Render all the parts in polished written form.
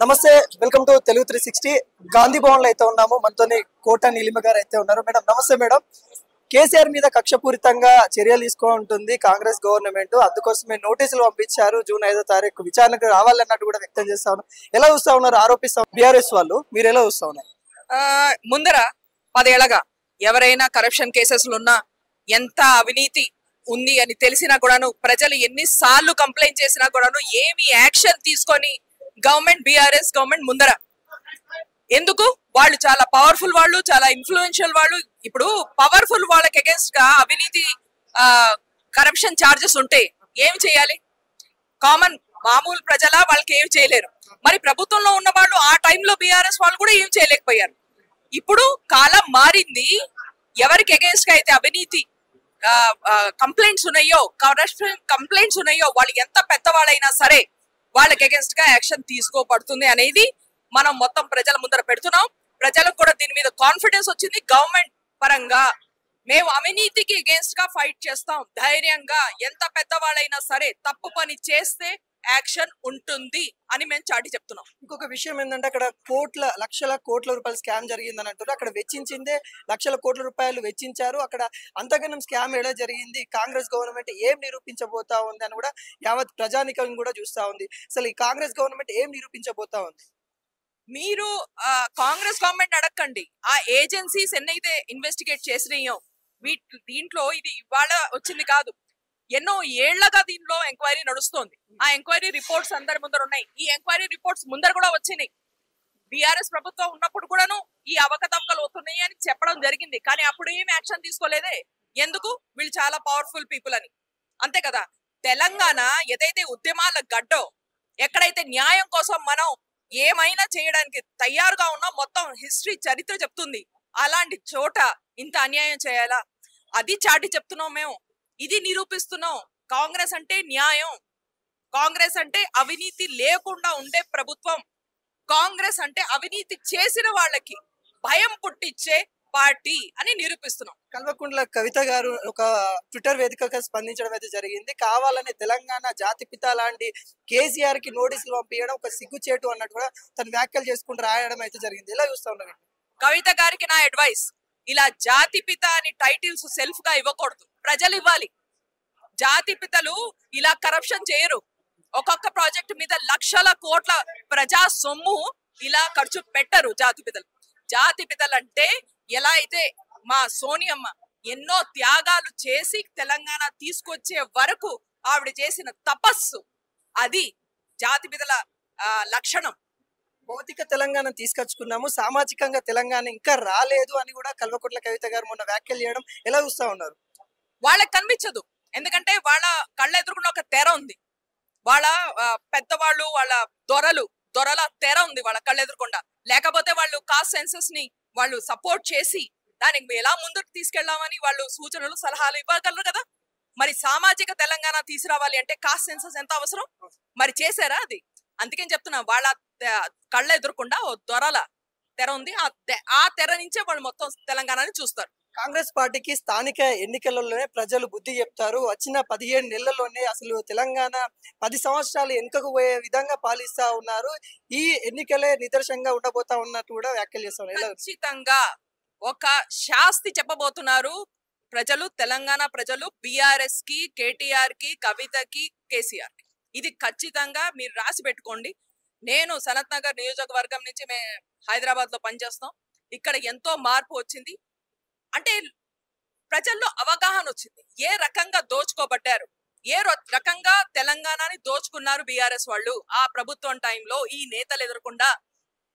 నమస్తే, welcome to Telugu 360. Gandhi Bhavan లో అయితే ఉన్నాము. మనతోని కోట నీలిమ గారు అయితే ఉన్నారు. మేడం నమస్తే. మేడం, కేసీఆర్ మీద కక్షపూరితంగా చర్యలు తీసుకుంటుంది కాంగ్రెస్ గవర్నమెంట్. అందుకోసమే నోటీసులు పంపించారు. జూన్ 5వ తారీఖు విచారణకు రావాలన్నట్టు కూడా వ్యక్తం చేస్తా ఉన్నారు. ఎలా చూస్తా ఉన్నారు? ఆరోపిస్తా బీఆర్ఎస్ వాళ్ళు, మీరు ఎలా చూస్తా ఉన్నారు? ముందర 10 ఏళ్లగా ఎవరైనా కరప్షన్ కేసెస్లు ఉన్నా, ఎంత అవినీతి ఉంది అని తెలిసినా కూడాను, ప్రజలు ఎన్నిసార్లు కంప్లైంట్ చేసినా కూడాను ఏమి యాక్షన్ తీసుకొని గవర్నమెంట్, బీఆర్ఎస్ గవర్నమెంట్ ముందర ఎందుకు? వాళ్ళు చాలా పవర్ఫుల్, వాళ్ళు చాలా ఇన్ఫ్లుయెన్షియల్ వాళ్ళు. ఇప్పుడు పవర్ఫుల్ వాళ్ళకి అగేన్స్ట్ గా అవినీతి కరప్షన్ చార్జెస్ ఉంటే ఏమి చేయాలి? మామూలు ప్రజల వాళ్ళకి ఏమి చేయలేరు. మరి ప్రభుత్వంలో ఉన్న వాళ్ళు ఆ టైంలో బీఆర్ఎస్ వాళ్ళు కూడా ఏం చేయలేకపోయారు. ఇప్పుడు కాలం మారింది. ఎవరికి అగేన్స్ట్ గా అయితే అవినీతి కంప్లైంట్స్ ఉన్నాయో, కరప్షన్ కంప్లైంట్స్ ఉన్నాయో, వాళ్ళు ఎంత పెద్దవాళ్ళైనా సరే వాళ్ళకి అగేన్స్ట్ గా యాక్షన్ తీసుకోబడుతుంది అనేది మనం మొత్తం ప్రజల ముందర పెడుతున్నాం. ప్రజలకు కూడా దీని మీద కాన్ఫిడెన్స్ వచ్చింది. గవర్నమెంట్ పరంగా మేము అవినీతికి అగేన్స్ట్ గా ఫైట్ చేస్తాం ధైర్యంగా. ఎంత పెద్దవాళ్ళైనా సరే తప్పు పని చేస్తే యాక్షన్ ఉంటుంది అని మేము చాటి చెప్తున్నాం. ఇంకొక విషయం ఏంటంటే, అక్కడ లక్షల కోట్ల రూపాయలు స్కామ్ జరిగిందని అంటారు. అక్కడ వెచ్చించిందే లక్షల కోట్ల రూపాయలు వెచ్చించారు. అక్కడ అంతగానం స్కామ్ ఎలా జరిగింది, కాంగ్రెస్ గవర్నమెంట్ ఏం నిరూపించబోతా ఉంది అని కూడా యావత్ ప్రజానికం కూడా చూస్తా ఉంది. అసలు ఈ కాంగ్రెస్ గవర్నమెంట్ ఏం నిరూపించబోతా ఉంది? మీరు కాంగ్రెస్ గవర్నమెంట్ అడగండి. ఆ ఏజెన్సీస్ ఎన్నైతే ఇన్వెస్టిగేట్ చేసినాయో, దీంట్లో ఇది ఇవాళ వచ్చింది కాదు, ఎన్నో ఏళ్లగా దీనిలో ఎంక్వైరీ నడుస్తోంది. ఆ ఎంక్వైరీ రిపోర్ట్స్ అందరి ముందర ఉన్నాయి. ఈ ఎంక్వైరీ రిపోర్ట్స్ ముందర కూడా వచ్చినాయి. బీఆర్ఎస్ ప్రభుత్వం ఉన్నప్పుడు కూడాను ఈ అవకతవకలు అవుతున్నాయి అని చెప్పడం జరిగింది. కానీ అప్పుడు ఏమి యాక్షన్ తీసుకోలేదే. ఎందుకు? వీళ్ళు చాలా పవర్ఫుల్ పీపుల్ అని. అంతే కదా. తెలంగాణ ఏదైతే ఉద్యమాల గడ్డో, ఎక్కడైతే న్యాయం కోసం మనం ఏమైనా చేయడానికి తయారుగా ఉన్నా, మొత్తం హిస్టరీ చరిత్ర చెప్తుంది. అలాంటి చోట ఇంత అన్యాయం చేయాలా? అది చాటి చెప్తున్నాం మేము. ఇది నిరూపిస్తున్నాం. కాంగ్రెస్ అంటే న్యాయం, కాంగ్రెస్ అంటే అవినీతి లేకుండా ఉండే ప్రభుత్వం, కాంగ్రెస్ అంటే అవినీతి చేసిన వాళ్ళకి భయం పుట్టించే పార్టీ అని నిరూపిస్తున్నాం. కల్వకుంట్ల కవిత గారు ఒక ట్విట్టర్ వేదికగా స్పందించడం అయితే జరిగింది. కావాలని తెలంగాణ జాతిపిత లాంటి కేసీఆర్ కి నోటీసులు పంపించడం ఒక సిగ్గుచేటు అన్నట్టు కూడా తను వ్యాఖ్యలు చేసుకుంటూ రాయడం అయితే జరిగింది. ఎలా చూస్తా ఉన్నారు? కవిత గారికి నా అడ్వైస్, ఇలా జాతిపిత అని టైటిల్స్ సెల్ఫ్ గా ఇవ్వకూడదు, ప్రజలు ఇవ్వాలి. జాతిపితలు ఇలా కరప్షన్ చేయరు. ఒక్కొక్క ప్రాజెక్ట్ మీద లక్షల కోట్ల ప్రజా సొమ్ము ఇలా ఖర్చు పెట్టరు జాతిపితలు. జాతిపితలు అంటే ఎలా అయితే మా సోనియమ్మ ఎన్నో త్యాగాలు చేసి తెలంగాణ తీసుకొచ్చే వరకు ఆవిడ చేసిన తపస్సు, అది జాతిపితల లక్షణం. భౌతిక తెలంగాణ తీసుకొచ్చుకున్నాము, సామాజికంగా తెలంగాణ ఇంకా రాలేదు అని కూడా కల్వకుంట్ల కవిత గారు మొన్న వ్యాఖ్యలు చేయడం ఎలా చూస్తా ఉన్నారు? వాళ్ళకి కనిపించదు. ఎందుకంటే వాళ్ళ కళ్ళ ఎదురుకున్న ఒక తెర ఉంది. వాళ్ళ పెద్దవాళ్ళు, వాళ్ళ దొరల తెర ఉంది వాళ్ళ కళ్ళ ఎదురుకుండా. లేకపోతే వాళ్ళు కాస్ట్ సెన్సస్ ని వాళ్ళు సపోర్ట్ చేసి దానికి ఎలా ముందుకు తీసుకెళ్లామని వాళ్ళు సూచనలు, సలహాలు ఇవ్వగలరు కదా. మరి సామాజిక తెలంగాణ తీసుకురావాలి అంటే కాస్ట్ సెన్సస్ ఎంత అవసరం? మరి చేశారా అది? అందుకని చెప్తున్నా, వాళ్ళ కళ్ళ ఎదురుకుండా ఓ దొరల తెర ఉంది. ఆ తెర నుంచే వాళ్ళు మొత్తం తెలంగాణని చూస్తారు. కాంగ్రెస్ పార్టీకి స్థానిక ఎన్నికలలోనే ప్రజలు బుద్ధి చెప్తారు. వచ్చిన 15 నెలల్లోనే అసలు తెలంగాణ 10 సంవత్సరాలు వెనుకకు పోయే విధంగా పాలిస్తా ఉన్నారు. ఈ ఎన్నికలే నిదర్శనంగా ఉండబోతా ఉన్నట్టు కూడా వ్యాఖ్యలు చేస్తున్నారు. ఖచ్చితంగా ఒక శాస్తి చెప్పబోతున్నారు ప్రజలు, తెలంగాణ ప్రజలు, బీఆర్ఎస్ కి, కేటీఆర్ కి, కవితకి, కేసీఆర్ కి. ఇది ఖచ్చితంగా మీరు రాసి పెట్టుకోండి. నేను సనత్ నగర్ నియోజకవర్గం నుంచి హైదరాబాద్ లో పనిచేస్తాం. ఇక్కడ ఎంతో మార్పు వచ్చింది. అంటే ప్రజల్లో అవగాహన వచ్చింది. ఏ రకంగా దోచుకోబడ్డారు, ఏ రకంగా తెలంగాణని దోచుకున్నారు బీఆర్ఎస్ వాళ్ళు ఆ ప్రభుత్వం టైంలో, ఈ నేతలు ఎదురకుండా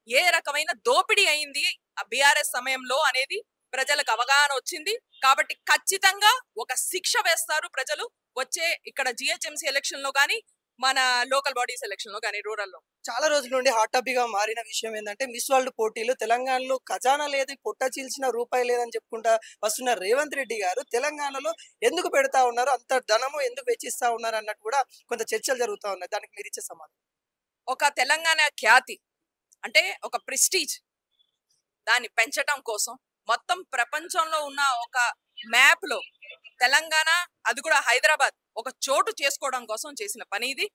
ఏ రకమైన దోపిడీ అయింది ఆ బీఆర్ఎస్ సమయంలో అనేది ప్రజలకు అవగాహన వచ్చింది. కాబట్టి ఖచ్చితంగా ఒక శిక్ష వేస్తారు ప్రజలు వచ్చే ఇక్కడ జిహెచ్ఎంసీ ఎలక్షన్ లో కానీ, మన లోకల్ బాడీస్ ఎలక్షన్ లో కానీ, రూరల్లో. చాలా రోజుల నుండి హాట్ టాపిక్ గా మారిన విషయం ఏంటంటే, మిస్ వరల్డ్ పోటీలు. తెలంగాణలో ఖజానా లేదు, పొట్ట చీల్చిన రూపాయి లేదని చెప్పుకుంటా వస్తున్న రేవంత్ రెడ్డి గారు తెలంగాణలో ఎందుకు పెడతా ఉన్నారు, అంత ధనము ఎందుకు వెచ్చిస్తా ఉన్నారు అన్నట్టు కూడా కొంత చర్చలు జరుగుతా ఉన్నాయి. దానికి మీరు ఇచ్చే సమాధానం? ఒక తెలంగాణ ఖ్యాతి అంటే ఒక ప్రెస్టీజ్, దాన్ని పెంచడం కోసం మొత్తం ప్రపంచంలో ఉన్న ఒక మ్యాప్ లో తెలంగాణ, అది కూడా హైదరాబాద్, ఒక చోటు చేసుకోవడం కోసం చేసిన పని ఇది.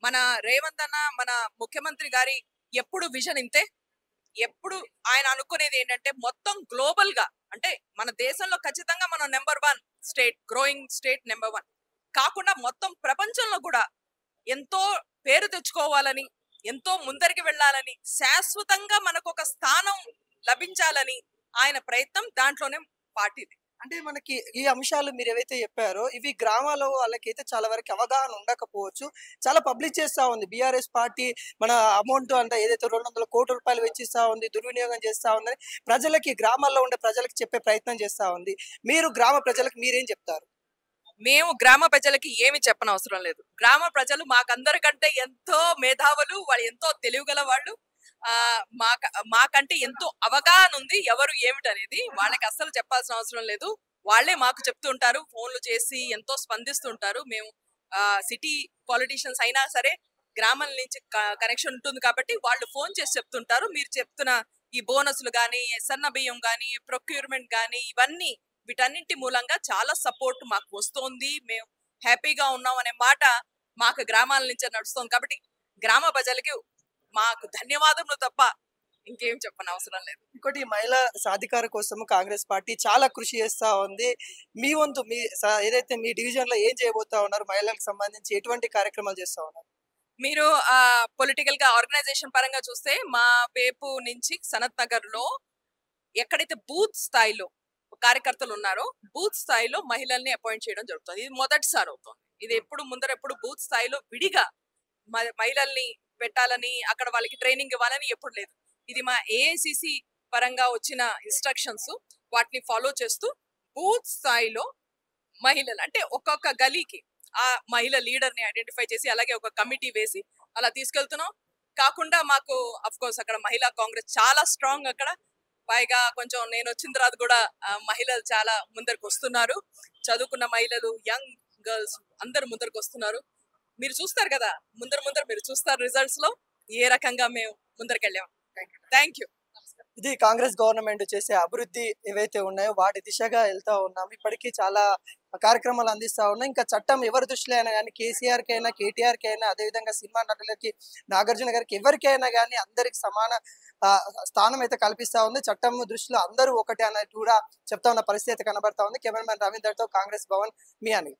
మన రేవంత్ అన్న, మన ముఖ్యమంత్రి గారి ఎప్పుడు విజన్ ఇంతే. ఎప్పుడు ఆయన అనుకునేది ఏంటంటే మొత్తం గ్లోబల్ గా, అంటే మన దేశంలో ఖచ్చితంగా మనం number 1 state, growing state number 1 కాకుండా మొత్తం ప్రపంచంలో కూడా ఎంతో పేరు తెచ్చుకోవాలని, ఎంతో ముందరికి వెళ్ళాలని, శాశ్వతంగా మనకు ఒక స్థానం లభించాలని ఆయన ప్రయత్నం. దాంట్లోనే పార్టీది. అంటే మనకి ఈ అంశాలు మీరు ఏవైతే చెప్పారో ఇవి గ్రామాల్లో వాళ్ళకైతే చాలా వరకు అవగాహన ఉండకపోవచ్చు. చాలా పబ్లిక్ చేస్తా ఉంది బీఆర్ఎస్ పార్టీ. మన అమౌంట్ అంటే ఏదైతే 200 కోట్ల రూపాయలు వెచ్చిస్తా ఉంది, దుర్వినియోగం చేస్తా ఉందని ప్రజలకి, గ్రామాల్లో ఉండే ప్రజలకు చెప్పే ప్రయత్నం చేస్తా ఉంది. మీరు గ్రామ ప్రజలకు మీరేం చెప్తారు? మేము గ్రామ ప్రజలకి ఏమి చెప్పనవసరం లేదు. గ్రామ ప్రజలు మాకందరికంటే ఎంతో మేధావులు, వాళ్ళు ఎంతో తెలివిగల వాళ్ళు. మాకంటే ఎంతో అవగాహన ఉంది ఎవరు ఏమిటనేది. వాళ్ళకి అస్సలు చెప్పాల్సిన అవసరం లేదు. వాళ్ళే మాకు చెప్తుంటారు, ఫోన్లు చేసి ఎంతో స్పందిస్తుంటారు. మేము సిటీ పాలిటీషియన్స్ అయినా సరే గ్రామం నుంచి కనెక్షన్ ఉంటుంది కాబట్టి వాళ్ళు ఫోన్ చేసి చెప్తుంటారు. మీరు చెప్తున్న ఈ బోనస్లు కానీ, సన్న బియ్యం కానీ, ప్రొక్యూర్మెంట్ కానీ, ఇవన్నీ వీటన్నింటి మూలంగా చాలా సపోర్ట్ మాకు వస్తోంది. మేము హ్యాపీగా ఉన్నాం అనే మాట మాకు గ్రామాల నుంచే నడుస్తుంది. కాబట్టి గ్రామ ప్రజలకి మాకు ధన్యవాదములు తప్ప ఇంకేం చెప్పని అవసరం లేదు. ఇంకోటి, మహిళా సాధికార కోసం కాంగ్రెస్ పార్టీ చాలా కృషి చేస్తా ఉంది. మీ వంతు ఏదైతే మీ డివిజన్ లో ఏం చేయబోతా ఉన్నారు? మహిళలకు సంబంధించి ఎటువంటి కార్యక్రమాలు చేస్తా ఉన్నారు? మీరు పొలిటికల్ గా ఆర్గనైజేషన్ పరంగా చూస్తే మా వేపు నుంచి సనత్ నగర్ లో ఎక్కడైతే బూత్ స్థాయిలో కార్యకర్తలు ఉన్నారో బూత్ స్థాయిలో మహిళల్ని అపాయింట్ చేయడం జరుగుతుంది. ఇది మొదటిసారి అవుతుంది. ఇది ఎప్పుడు బూత్ స్థాయిలో విడిగా మహిళల్ని పెట్టాలని, అక్కడ వాళ్ళకి ట్రైనింగ్ ఇవ్వాలని ఎప్పుడు లేదు. ఇది మా ఏఐసిసి పరంగా వచ్చిన ఇన్స్ట్రక్షన్స్. వాటిని ఫాలో చేస్తూ బూత్ స్థాయిలో మహిళలు, అంటే ఒక్కొక్క గలీకి ఆ మహిళ లీడర్ ని ఐడెంటిఫై చేసి అలాగే ఒక కమిటీ వేసి అలా తీసుకెళ్తున్నాం. కాకుండా మాకు అఫ్ కోర్స్ అక్కడ మహిళా కాంగ్రెస్ చాలా స్ట్రాంగ్. అక్కడ పైగా కొంచెం నేను వచ్చిన తర్వాత కూడా మహిళలు చాలా ముందరికి వస్తున్నారు. చదువుకున్న మహిళలు, యంగ్ గర్ల్స్ అందరు ముందరికి వస్తున్నారు. మీరు చూస్తారు కదా, ముందర మీరు చూస్తారు రిజల్ట్స్ లో ఏ రకంగా మేము ముందరికి థ్యాంక్ యూ. ఇది కాంగ్రెస్ గవర్నమెంట్ చేసే అభివృద్ధి ఏవైతే ఉన్నాయో వాటి దిశగా వెళ్తా ఉన్నాం. ఇప్పటికీ చాలా కార్యక్రమాలు అందిస్తా ఉన్నాయి. ఇంకా చట్టం ఎవరి దృష్టిలో అయినా కానీ, కేసీఆర్ కి అయినా, కేటీఆర్ కి అయినా, అదేవిధంగా సినిమా నటులకి, నాగార్జున గారికి, ఎవరికైనా కానీ అందరికి సమాన స్థానం అయితే కల్పిస్తా ఉంది. చట్టం దృష్టిలో అందరూ ఒకటే అనేది కూడా చెప్తా ఉన్న పరిస్థితి అయితే కనబడతా ఉంది. కెమెరామెన్ రవీందర్తో కాంగ్రెస్ భవన్, మీ అని.